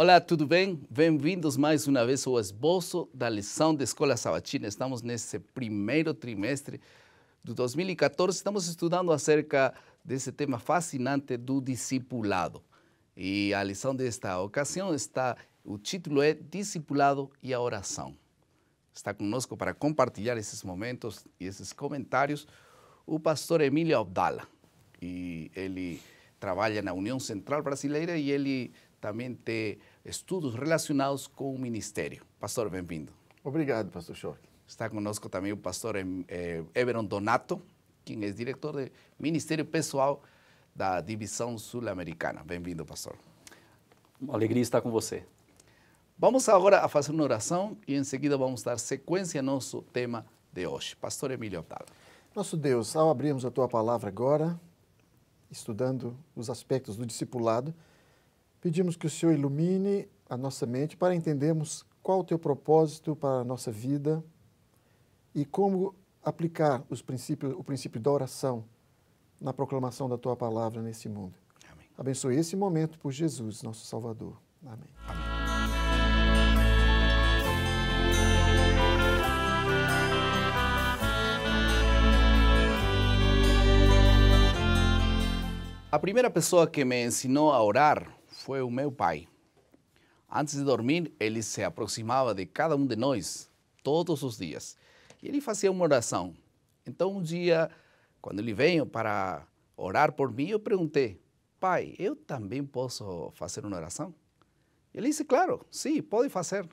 Olá, tudo bem? Bem-vindos mais uma vez ao esboço da lição da Escola Sabatina. Estamos nesse primeiro trimestre de 2014. Estamos estudando acerca desse tema fascinante do discipulado. E a lição desta ocasião o título é Discipulado e a Oração. Está conosco para compartilhar esses momentos e esses comentários o pastor Emílio Abdala. E ele trabalha na União Central Brasileira e ele também tem estudos relacionados com o ministério. Pastor, bem-vindo. Obrigado, pastor Schock. Está conosco também o pastor Everon Donato, quem é diretor de Ministério Pessoal da Divisão Sul-Americana. Bem-vindo, pastor. Uma alegria estar com você. Vamos agora a fazer uma oração e em seguida vamos dar sequência ao nosso tema de hoje. Pastor Emílio Abdala. Nosso Deus, ao abrirmos a Tua palavra agora, estudando os aspectos do discipulado, pedimos que o Senhor ilumine a nossa mente para entendermos qual o Teu propósito para a nossa vida e como aplicar o princípio da oração na proclamação da Tua palavra nesse mundo. Amém. Abençoe esse momento por Jesus, nosso Salvador. Amém. Amém. A primeira pessoa que me ensinou a orar foi o meu pai. Antes de dormir, ele se aproximava de cada um de nós todos os dias. E ele fazia uma oração. Então, um dia, quando ele veio para orar por mim, eu perguntei, pai, eu também posso fazer uma oração? Ele disse, claro, sim, pode fazer.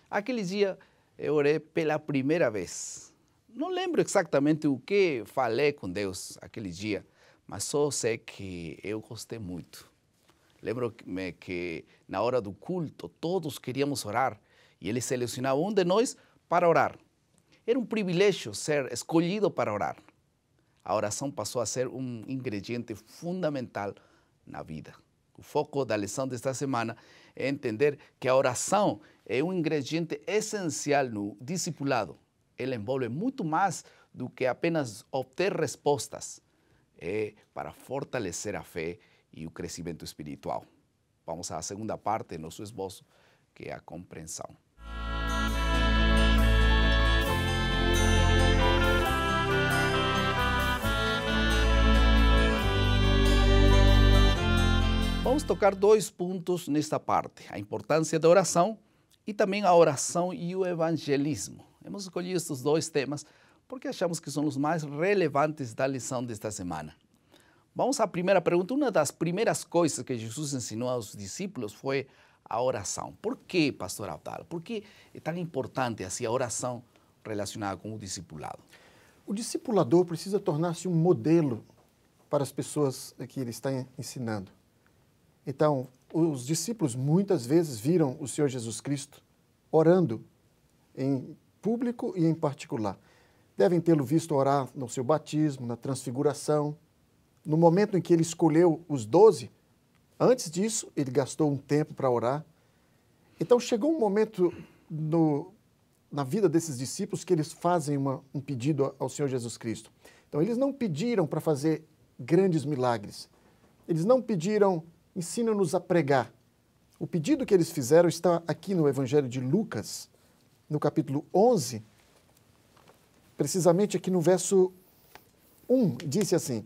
Aquele dia, eu orei pela primeira vez. Não lembro exatamente o que falei com Deus aquele dia, mas só sei que eu gostei muito. Lembro-me que na hora do culto todos queríamos orar e ele selecionava um de nós para orar. Era um privilégio ser escolhido para orar. A oração passou a ser um ingrediente fundamental na vida. O foco da lição desta semana é entender que a oração é um ingrediente essencial no discipulado. Ela envolve muito mais do que apenas obter respostas. É para fortalecer a fé e o crescimento espiritual. Vamos à segunda parte do nosso esboço, que é a compreensão. Vamos tocar dois pontos nesta parte, a importância da oração e também a oração e o evangelismo. Hemos escolhido estes dois temas porque achamos que são os mais relevantes da lição desta semana. Vamos à primeira pergunta. Uma das primeiras coisas que Jesus ensinou aos discípulos foi a oração. Por que, pastor Abdala? Por que é tão importante assim a oração relacionada com o discipulado? O discipulador precisa tornar-se um modelo para as pessoas que ele está ensinando. Então, os discípulos muitas vezes viram o Senhor Jesus Cristo orando em público e em particular. Devem tê-lo visto orar no seu batismo, na transfiguração. No momento em que ele escolheu os 12, antes disso, ele gastou um tempo para orar. Então, chegou um momento na vida desses discípulos que eles fazem um pedido ao Senhor Jesus Cristo. Então, eles não pediram para fazer grandes milagres. Eles não pediram, ensina-nos a pregar. O pedido que eles fizeram está aqui no Evangelho de Lucas, no capítulo 11, precisamente aqui no verso 1, disse assim,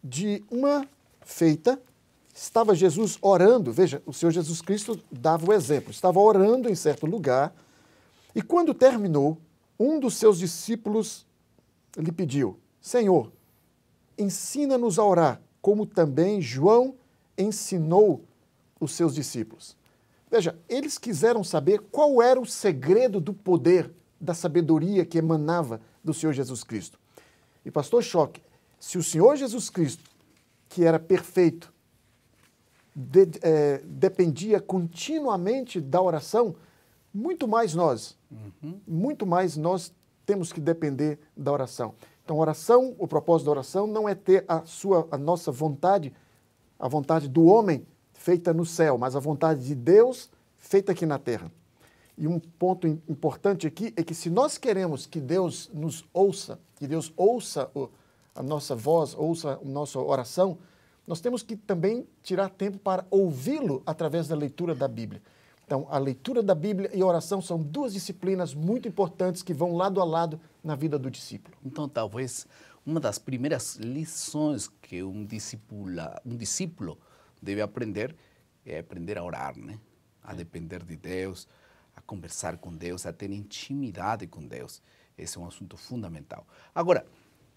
de uma feita, estava Jesus orando, veja, o Senhor Jesus Cristo dava o exemplo, estava orando em certo lugar, e quando terminou, um dos seus discípulos lhe pediu, Senhor, ensina-nos a orar, como também João ensinou os seus discípulos. Veja, eles quiseram saber qual era o segredo do poder, da sabedoria que emanava do Senhor Jesus Cristo. E pastor Schock, se o Senhor Jesus Cristo, que era perfeito, dependia continuamente da oração, muito mais nós temos que depender da oração. Então, oração, o propósito da oração não é ter a nossa vontade, a vontade do homem feita no céu, mas a vontade de Deus feita aqui na terra. E um ponto importante aqui é que se nós queremos que Deus nos ouça, que Deus ouça a nossa voz, ouça a nossa oração, nós temos que também tirar tempo para ouvi-lo através da leitura da Bíblia. Então, a leitura da Bíblia e a oração são duas disciplinas muito importantes que vão lado a lado na vida do discípulo. Então, talvez uma das primeiras lições que um discípulo deve aprender é aprender a orar, né? A depender de Deus, a conversar com Deus, a ter intimidade com Deus. Esse é um assunto fundamental. Agora,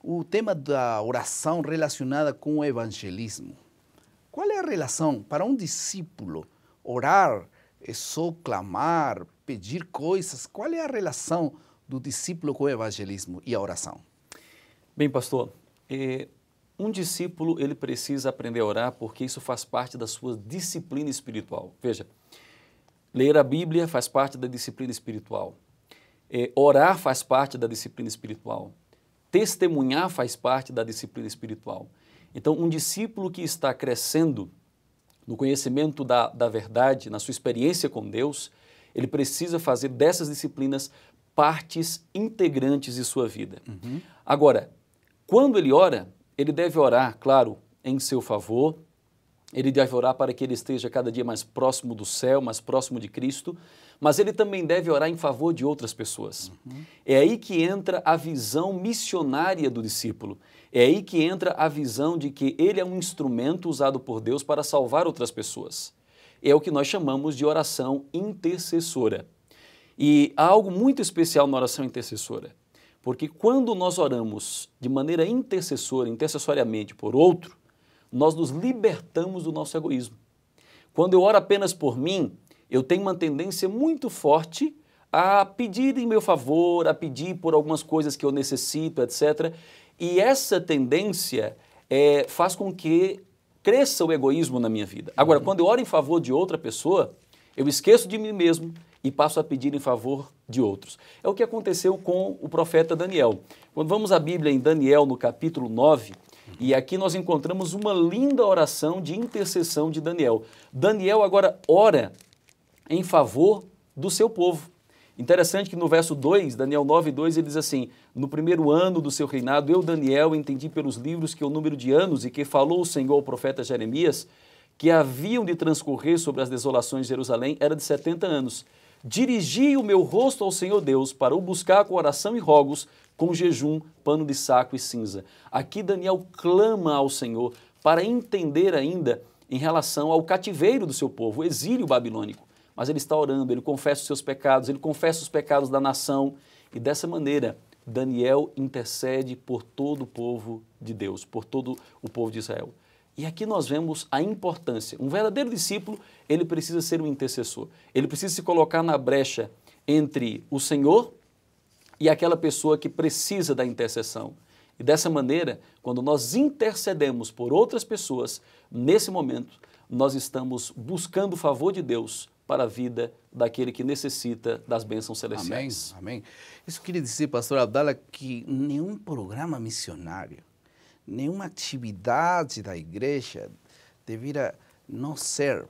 o tema da oração relacionada com o evangelismo. Qual é a relação para um discípulo? Orar é só clamar, pedir coisas. Qual é a relação do discípulo com o evangelismo e a oração? Bem, pastor, um discípulo ele precisa aprender a orar porque isso faz parte da sua disciplina espiritual. Veja, ler a Bíblia faz parte da disciplina espiritual. Orar faz parte da disciplina espiritual. Testemunhar faz parte da disciplina espiritual. Então, um discípulo que está crescendo no conhecimento da verdade, na sua experiência com Deus, ele precisa fazer dessas disciplinas partes integrantes de sua vida. Uhum. Agora, quando ele ora, ele deve orar, claro, em seu favor, ele deve orar para que ele esteja cada dia mais próximo do céu, mais próximo de Cristo, mas ele também deve orar em favor de outras pessoas. Uhum. É aí que entra a visão missionária do discípulo. É aí que entra a visão de que ele é um instrumento usado por Deus para salvar outras pessoas. É o que nós chamamos de oração intercessora. E há algo muito especial na oração intercessora, porque quando nós oramos de maneira intercessoriamente por outro, nós nos libertamos do nosso egoísmo. Quando eu oro apenas por mim, eu tenho uma tendência muito forte a pedir em meu favor, a pedir por algumas coisas que eu necessito, etc. E essa tendência faz com que cresça o egoísmo na minha vida. Agora, quando eu oro em favor de outra pessoa, eu esqueço de mim mesmo e passo a pedir em favor de outros. É o que aconteceu com o profeta Daniel. Quando vamos à Bíblia em Daniel, no capítulo 9, e aqui nós encontramos uma linda oração de intercessão de Daniel. Daniel agora ora em favor do seu povo. Interessante que no verso 2, Daniel 9, 2, ele diz assim: no primeiro ano do seu reinado, eu, Daniel, entendi pelos livros que o número de anos e que falou o Senhor ao profeta Jeremias, que haviam de transcorrer sobre as desolações de Jerusalém, era de 70 anos. Dirigi o meu rosto ao Senhor Deus para o buscar com oração e rogos, com jejum, pano de saco e cinza. Aqui Daniel clama ao Senhor para entender ainda em relação ao cativeiro do seu povo, o exílio babilônico. Mas ele está orando, ele confessa os seus pecados, ele confessa os pecados da nação. E dessa maneira, Daniel intercede por todo o povo de Deus, por todo o povo de Israel. E aqui nós vemos a importância. Um verdadeiro discípulo, ele precisa ser um intercessor. Ele precisa se colocar na brecha entre o Senhor e aquela pessoa que precisa da intercessão. E dessa maneira, quando nós intercedemos por outras pessoas, nesse momento, nós estamos buscando o favor de Deus para a vida daquele que necessita das bênçãos celestiais. Amém, amém. Isso queria dizer, pastor Abdala, que nenhum programa missionário, nenhuma atividade da igreja deveria não ser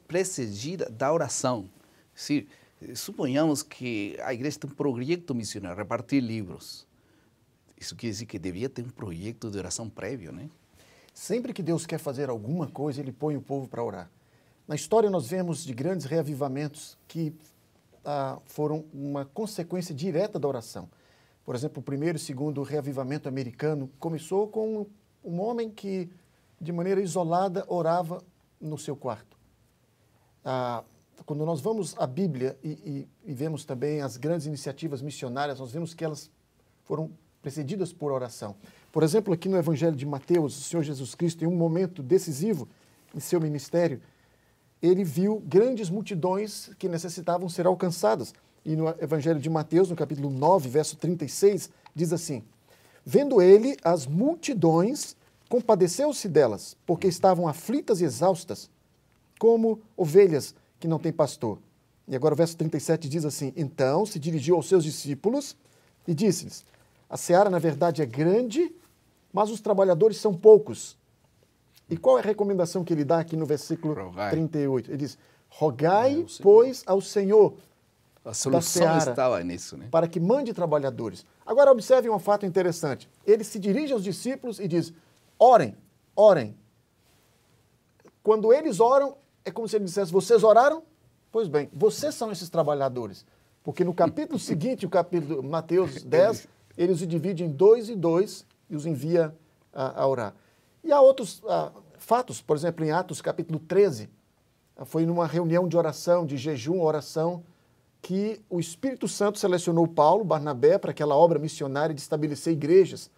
precedida da oração. Se suponhamos que a igreja tem um projeto missionário, repartir livros. Isso quer dizer que devia ter um projeto de oração prévio, né? Sempre que Deus quer fazer alguma coisa, Ele põe o povo para orar. Na história nós vemos de grandes reavivamentos que foram uma consequência direta da oração. Por exemplo, o primeiro e segundo reavivamento americano começou com um homem que, de maneira isolada, orava no seu quarto. Quando nós vamos à Bíblia e vemos também as grandes iniciativas missionárias, nós vemos que elas foram precedidas por oração. Por exemplo, aqui no Evangelho de Mateus, o Senhor Jesus Cristo, em um momento decisivo em seu ministério, ele viu grandes multidões que necessitavam ser alcançadas. E no Evangelho de Mateus, no capítulo 9, verso 36, diz assim: vendo ele as multidões, compadeceu-se delas, porque estavam aflitas e exaustas, como ovelhas que não têm pastor. E agora o verso 37 diz assim: então se dirigiu aos seus discípulos e disse-lhes: a seara, na verdade, é grande, mas os trabalhadores são poucos. E qual é a recomendação que ele dá aqui no versículo 38? Ele diz: rogai, pois, ao Senhor a solução estava nisso, né? Para que mande trabalhadores. Agora observem um fato interessante. Ele se dirige aos discípulos e diz: orem, orem. quando eles oram, é como se ele dissesse, vocês oraram? Pois bem, vocês são esses trabalhadores. Porque no capítulo seguinte, o capítulo Mateus 10, ele os divide em 2 e 2 e os envia a orar. E há outros fatos, por exemplo, em Atos capítulo 13, foi numa reunião de oração, de jejum, oração, que o Espírito Santo selecionou Paulo, Barnabé, para aquela obra missionária de estabelecer igrejas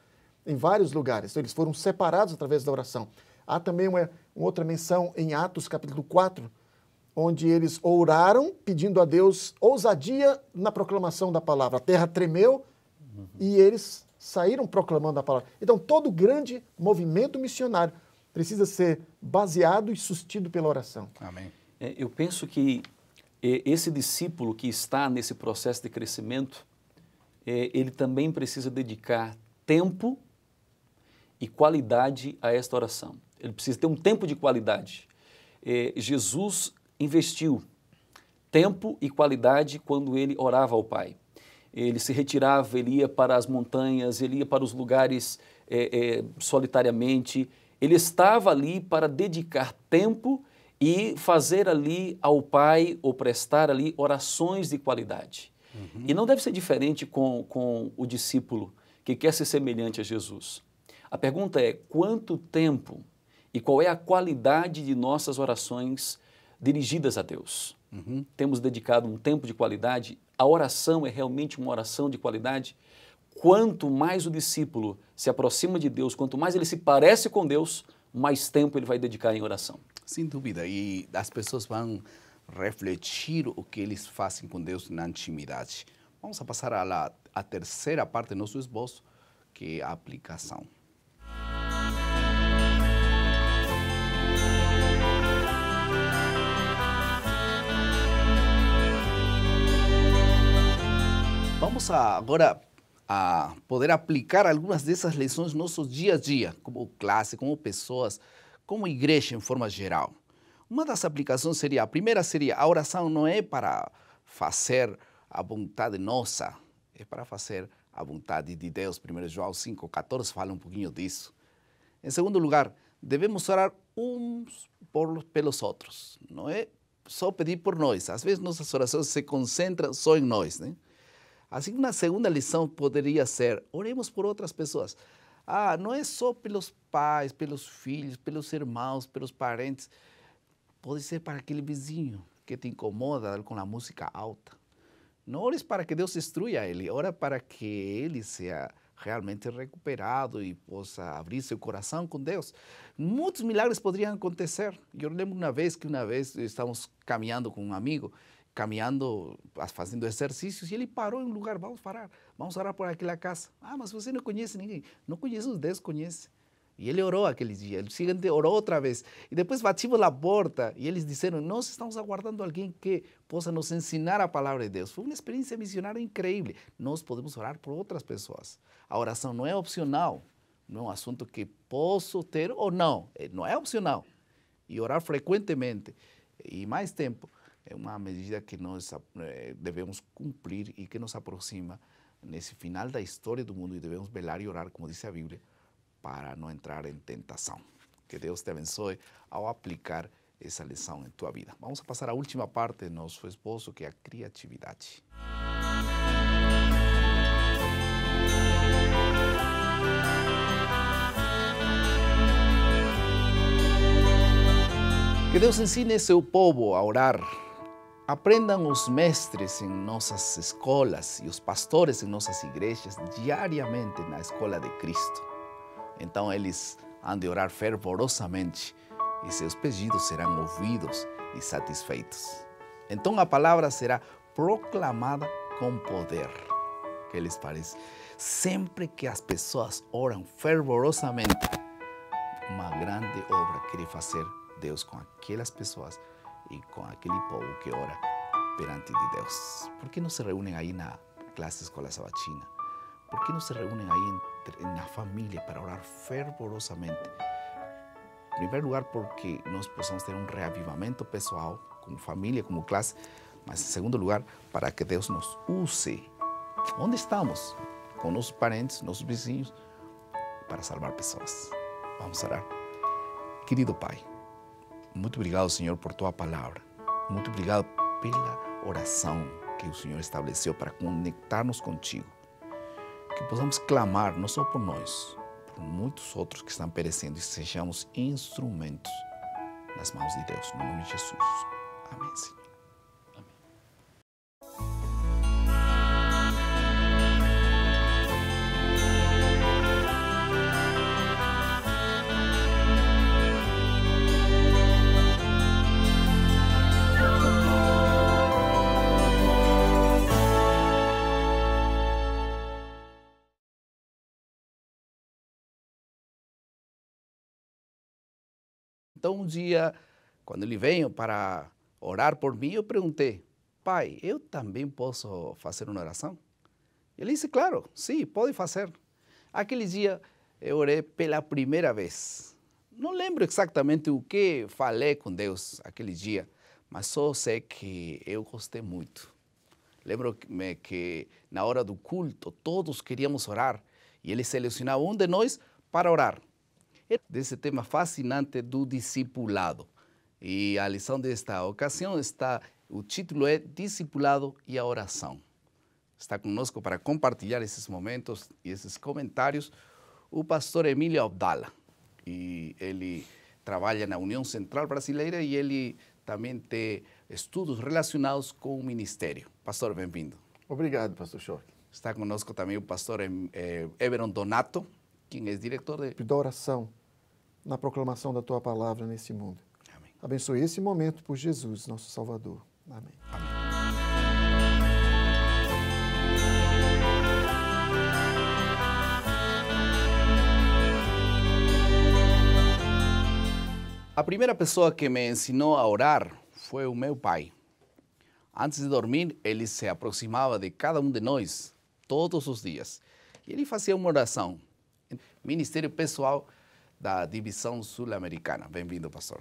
em vários lugares. Então, eles foram separados através da oração. Há também uma outra menção em Atos capítulo 4, onde eles oraram pedindo a Deus ousadia na proclamação da palavra. A terra tremeu e eles saíram proclamando a palavra. Então, todo grande movimento missionário precisa ser baseado e sustido pela oração. Amém. Eu penso que esse discípulo que está nesse processo de crescimento, ele também precisa dedicar tempo e qualidade a esta oração. Ele precisa ter um tempo de qualidade. Jesus investiu tempo e qualidade quando ele orava ao Pai. Ele se retirava, ele ia para as montanhas, ele ia para os lugares solitariamente. Ele estava ali para dedicar tempo e fazer ali ao Pai, ou prestar ali orações de qualidade. Uhum. E não deve ser diferente com o discípulo que quer ser semelhante a Jesus. A pergunta é, quanto tempo e qual é a qualidade de nossas orações dirigidas a Deus? Uhum. Temos dedicado um tempo de qualidade? A oração é realmente uma oração de qualidade? Quanto mais o discípulo se aproxima de Deus, quanto mais ele se parece com Deus, mais tempo ele vai dedicar em oração. Sem dúvida, e as pessoas vão refletir o que eles fazem com Deus na intimidade. Vamos a passar a terceira parte do nosso esboço, que é a aplicação. Vamos agora a poder aplicar algumas dessas lições no nosso dia a dia, como classe, como pessoas, como igreja em forma geral. Uma das aplicações seria, a primeira seria, a oração não é para fazer a vontade nossa, é para fazer a vontade de Deus. 1 João 5,14 fala um pouquinho disso. Em segundo lugar, devemos orar uns pelos outros. Não é só pedir por nós. Às vezes nossas orações se concentram só em nós, né? Assim, uma segunda lição poderia ser, oremos por outras pessoas. Não é só pelos pais, pelos filhos, pelos irmãos, pelos parentes. Pode ser para aquele vizinho que te incomoda com a música alta. Não ores para que Deus destrua ele, ora para que ele seja realmente recuperado e possa abrir seu coração com Deus. Muitos milagres poderiam acontecer. Eu lembro uma vez estávamos caminhando com um amigo, fazendo exercícios, e ele parou em um lugar, vamos orar por aquela casa. Mas você não conhece ninguém. Não conheço, Deus conhece. E ele orou aquele dia, o seguinte orou outra vez. E depois batimos na porta e eles disseram, nós estamos aguardando alguém que possa nos ensinar a palavra de Deus. Foi uma experiência missionária incrível. Nós podemos orar por outras pessoas. A oração não é opcional, não é um assunto que posso ter ou não. Não é opcional. E orar frequentemente e mais tempo é uma medida que nós devemos cumprir e que nos aproxima nesse final da história do mundo, e devemos velar e orar, como diz a Bíblia, para não entrar em tentação. Que Deus te abençoe ao aplicar essa lição em tua vida. Vamos passar à última parte do nosso esboço, que é a criatividade. Que Deus ensine seu povo a orar. Aprendam os mestres em nossas escolas e os pastores em nossas igrejas diariamente na escola de Cristo. Então eles hão de orar fervorosamente e seus pedidos serão ouvidos e satisfeitos. Então a palavra será proclamada com poder. O que lhes parece? Sempre que as pessoas oram fervorosamente, uma grande obra quer fazer Deus com aquelas pessoas e com aquele povo que ora perante de Deus. Por que não se reúnem aí na classe escola sabatina? Por que não se reúnem aí na família para orar fervorosamente? Em primeiro lugar, porque nós possamos ter um reavivamento pessoal, como família, como classe, mas em segundo lugar, para que Deus nos use. Onde estamos? Com nossos parentes, nossos vizinhos, para salvar pessoas. Vamos orar. Querido Pai, Muito obrigado, Senhor, por tua palavra. Muito obrigado pela oração que o Senhor estabeleceu para conectar-nos contigo. Que possamos clamar, não só por nós, por muitos outros que estão perecendo, e sejamos instrumentos nas mãos de Deus, no nome de Jesus. Amém, Senhor. Então, um dia, quando ele veio para orar por mim, eu perguntei: Pai, eu também posso fazer uma oração? Ele disse: claro, sim, pode fazer. Aquele dia, eu orei pela primeira vez. Não lembro exatamente o que falei com Deus aquele dia, mas só sei que eu gostei muito. Lembro-me que na hora do culto, todos queríamos orar, e ele selecionava um de nós para orar. Desse tema fascinante do discipulado. E a lição desta ocasião o título é Discipulado e a Oração. Está conosco para compartilhar esses momentos e esses comentários o pastor Emílio Abdala. E ele trabalha na União Central Brasileira e ele também tem estudos relacionados com o ministério. Pastor, bem-vindo. Obrigado, pastor Schork. Está conosco também o pastor Everon Donato, quem é diretor da oração na proclamação da tua palavra nesse mundo. Amém. Abençoe esse momento por Jesus, nosso Salvador. Amém. Amém. A primeira pessoa que me ensinou a orar foi o meu pai. Antes de dormir, ele se aproximava de cada um de nós todos os dias. E ele fazia uma oração. Ministério Pessoal da Divisão Sul-Americana. Bem-vindo, pastor.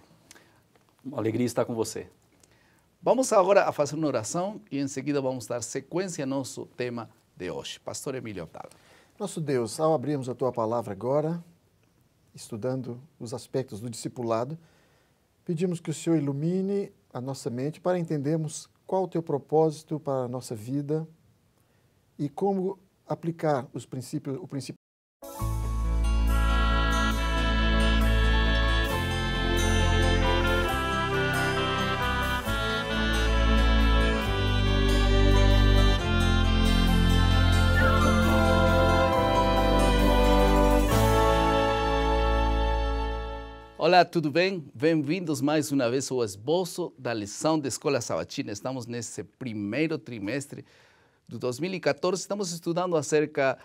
Uma alegria estar com você. Vamos agora a fazer uma oração e em seguida vamos dar sequência ao nosso tema de hoje. Pastor Emílio Abdala. Nosso Deus, ao abrirmos a tua palavra agora, estudando os aspectos do discipulado, pedimos que o Senhor ilumine a nossa mente para entendermos qual o teu propósito para a nossa vida e como aplicar o princípio. Olá, tudo bem? Bem-vindos mais uma vez ao esboço da lição da Escola Sabatina. Estamos nesse primeiro trimestre de 2014. Estamos estudando acerca